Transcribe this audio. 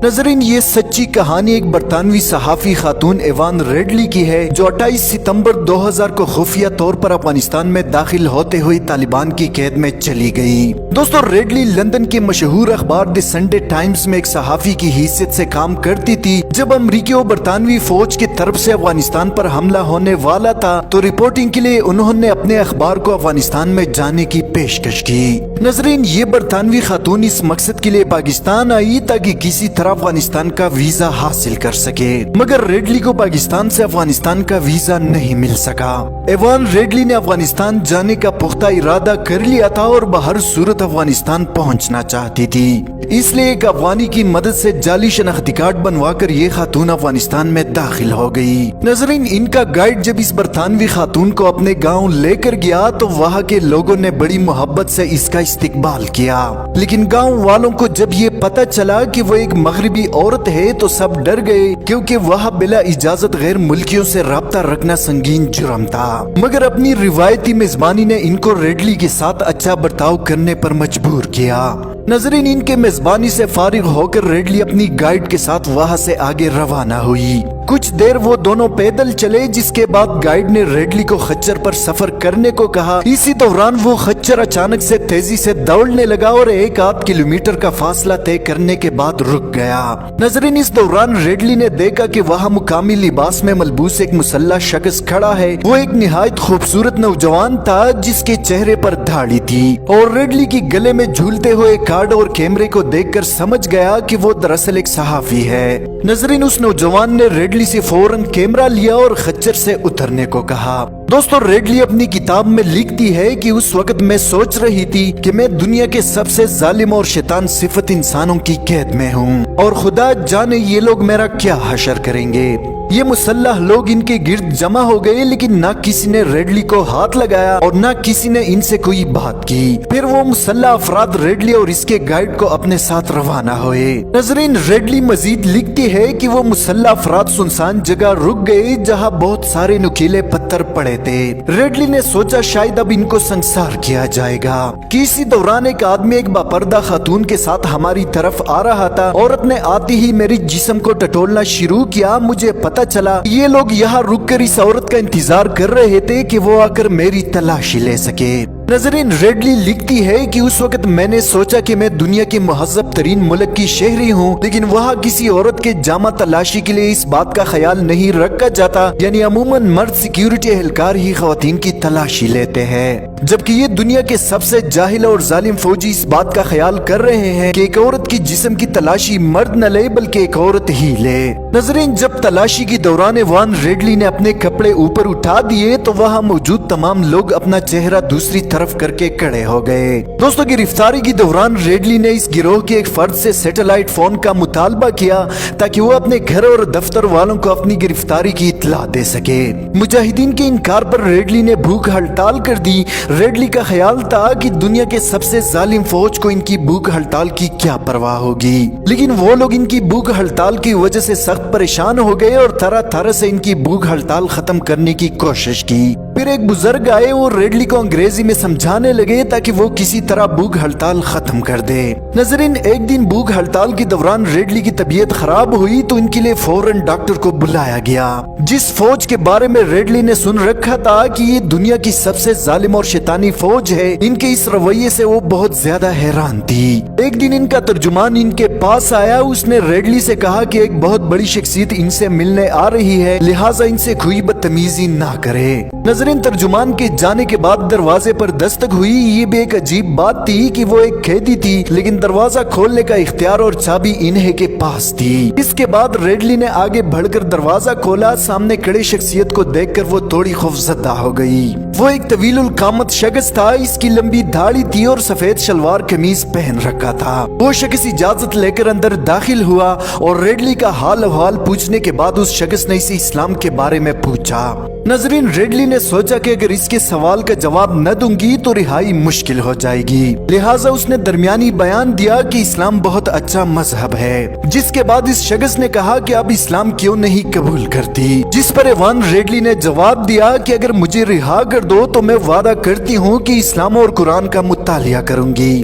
ناظرین، یہ سچی کہانی ایک برطانوی صحافی خاتون ایوان ریڈلی کی ہے جو 28 ستمبر 2000 کو خفیہ طور پر افغانستان میں داخل ہوتے ہوئے طالبان کی قید میں چلی گئی۔ دوستو، ریڈلی لندن کے مشہور اخبار دی سنڈے ٹائمز میں ایک صحافی کی حیثیت سے کام کرتی تھی۔ جب امریکی و برطانوی فوج کی طرف سے افغانستان پر حملہ ہونے والا تھا تو رپورٹنگ کے لیے انہوں نے اپنے اخبار کو افغانستان میں جانے کی پیشکش کی۔ ناظرین، یہ برطانوی خاتون اس مقصد کے لیے پاکستان آئی تاکہ کسی طرح افغانستان کا ویزا حاصل کر سکے، مگر ریڈلی کو پاکستان سے افغانستان کا ویزا نہیں مل سکا۔ ایوان ریڈلی نے افغانستان جانے کا پختہ ارادہ کر لیا تھا اور بہر صورت افغانستان پہنچنا چاہتی تھی، اس لیے ایک افغانی کی مدد سے جعلی شناختی کارڈ بنوا کر یہ خاتون افغانستان میں داخل ہو گئی۔ ناظرین، ان کا گائیڈ جب اس برطانوی خاتون کو اپنے گاؤں لے کر گیا تو وہاں کے لوگوں نے بڑی محبت سے اس کا استقبال کیا، لیکن گاؤں والوں کو جب یہ پتہ چلا کہ وہ ایک مغربی عورت ہے تو سب ڈر گئے، کیونکہ وہاں بلا اجازت غیر ملکیوں سے رابطہ رکھنا سنگین جرم تھا۔ مگر اپنی روایتی میزبانی نے ان کو ریڈلی کے ساتھ اچھا برتاؤ کرنے پر مجبور کیا۔ ناظرین، ان کے میزبانی سے فارغ ہو کر ریڈلی اپنی گائیڈ کے ساتھ وہاں سے آگے روانہ ہوئی۔ کچھ دیر وہ دونوں پیدل چلے، جس کے بعد گائیڈ نے ریڈلی کو خچر پر سفر کرنے کو کہا۔ اسی دوران وہ خچر اچانک سے تیزی سے دوڑنے لگا اور 1.5 کلومیٹر کا فاصلہ طے کرنے کے بعد رک گیا۔ ناظرین، اس دوران ریڈلی نے دیکھا کہ وہاں مقامی لباس میں ملبوس ایک مسلح شخص کھڑا ہے۔ وہ ایک نہایت خوبصورت نوجوان تھا جس کے چہرے پر داڑھی تھی، اور ریڈلی کی گلے میں جھولتے ہوئے کارڈ اور کیمرے کو دیکھ کر سمجھ گیا کہ وہ دراصل ایک صحافی ہے۔ ناظرین، اس نوجوان نے ریڈلی سے فوراً کیمرہ لیا اور خچر سے اترنے کو کہا۔ دوستو، ریڈلی اپنی کتاب میں لکھتی ہے کہ اس وقت میں سوچ رہی تھی کہ میں دنیا کے سب سے ظالم اور شیطان صفت انسانوں کی قید میں ہوں، اور خدا جانے یہ لوگ میرا کیا حشر کریں گے۔ یہ مسلح لوگ ان کے گرد جمع ہو گئے، لیکن نہ کسی نے ریڈلی کو ہاتھ لگایا اور نہ کسی نے ان سے کوئی بات کی۔ پھر وہ مسلح افراد ریڈلی اور اس کے گائیڈ کو اپنے ساتھ روانہ ہوئے۔ ناظرین، ریڈلی مزید لکھتی ہے کہ وہ مسلح افراد سنسان جگہ رک گئے جہاں بہت سارے نکیلے پتھر پڑے تھے۔ ریڈلی نے سوچا شاید اب ان کو سنسار کیا جائے گا کہ اسی دوران ایک آدمی ایک باپردہ خاتون کے ساتھ ہماری طرف آ رہا تھا۔ عورت نے آتی ہی میری جسم کو ٹٹولنا شروع کیا۔ مجھے پتہ چلا یہ لوگ یہاں رک کر اس عورت کا انتظار کر رہے تھے کہ وہ آ کر میری تلاشی لے سکے۔ ناظرین، ریڈلی لکھتی ہے کہ اس وقت میں نے سوچا کہ میں دنیا کے مہذب ترین ملک کی شہری ہوں، لیکن وہاں کسی عورت کے جامع تلاشی کے لیے اس بات کا خیال نہیں رکھا جاتا، یعنی عموماً مرد سیکیورٹی اہلکار ہی خواتین کی تلاشی لیتے ہیں، جبکہ یہ دنیا کے سب سے جاہل اور ظالم فوجی اس بات کا خیال کر رہے ہیں کہ ایک عورت کی جسم کی تلاشی مرد نہ لے بلکہ ایک عورت ہی لے۔ ناظرین، جب تلاشی کی دوران ایوان ریڈلی نے اپنے کپڑے اوپر اٹھا دیے تو وہاں موجود تمام لوگ اپنا چہرہ دوسری طرف کر کے کھڑے ہو گئے۔ دوستو، گرفتاری کی دوران ریڈلی نے اس گروہ کے ایک فرد سے سیٹلائٹ فون کا مطالبہ کیا تاکہ وہ اپنے گھر اور دفتر والوں کو اپنی گرفتاری کی اطلاع دے سکے۔ مجاہدین کے انکار پر ریڈلی نے بھوک ہڑتال کر دی۔ ریڈلی کا خیال تھا کہ دنیا کے سب سے ظالم فوج کو ان کی بھوک ہڑتال کی کیا پرواہ ہوگی، لیکن وہ لوگ ان کی بھوک ہڑتال کی وجہ سے سخت پریشان ہو گئے اور طرح طرح سے ان کی بھوک ہڑتال ختم کرنے کی کوشش کی۔ پھر ایک بزرگ آئے اور ریڈلی کو انگریزی میں سمجھانے لگے تاکہ وہ کسی طرح بھوک ہڑتال ختم کر دے۔ ناظرین، ایک دن بھوک ہڑتال کے دوران ریڈلی کی طبیعت خراب ہوئی تو ان کے لیے فوراً ڈاکٹر کو بلایا گیا۔ جس فوج کے بارے میں ریڈلی نے سن رکھا تھا کہ یہ دنیا کی سب سے ظالم اور شیطانی فوج ہے، ان کے اس رویے سے وہ بہت زیادہ حیران تھی۔ ایک دن ان کا ترجمان ان کے پاس آیا۔ اس نے ریڈلی سے کہا کہ ایک بہت بڑی شخصیت ان سے ملنے آ رہی ہے، لہٰذا ان سے کوئی بدتمیزی نہ کرے۔ ناظرین، ترجمان کے جانے کے بعد دروازے پر دستک ہوئی۔ یہ بھی ایک عجیب بات تھی کہ وہ ایک قیدی تھی، لیکن دروازہ کھولنے کا اختیار اور چابی انہیں کے پاس تھی۔ اس کے بعد ریڈلی نے آگے بڑھ کر دروازہ کھولا۔ سامنے کھڑے شخصیت کو دیکھ کر وہ تھوڑی خوفزدہ ہو گئی۔ وہ ایک طویل القامت شخص تھا، اس کی لمبی داڑھی تھی اور سفید شلوار قمیض پہن رکھا تھا۔ وہ شخص اجازت لے کر اندر داخل ہوا اور ریڈلی کا حال احوال پوچھنے کے بعد اس شخص نے اسے اسلام کے بارے میں پوچھا۔ ناظرین، ریڈلی نے سوچا کہ اگر اس کے سوال کا جواب نہ دوں گی تو رہائی مشکل ہو جائے گی، لہٰذا اس نے درمیانی بیان دیا کہ اسلام بہت اچھا مذہب ہے، جس کے بعد اس شخص نے کہا کہ اب اسلام کیوں نہیں قبول کرتی، جس پر ایوان ریڈلی نے جواب دیا کہ اگر مجھے رہا کر دو تو میں وعدہ کرتی ہوں کہ اسلام اور قرآن کا مطالعہ کروں گی۔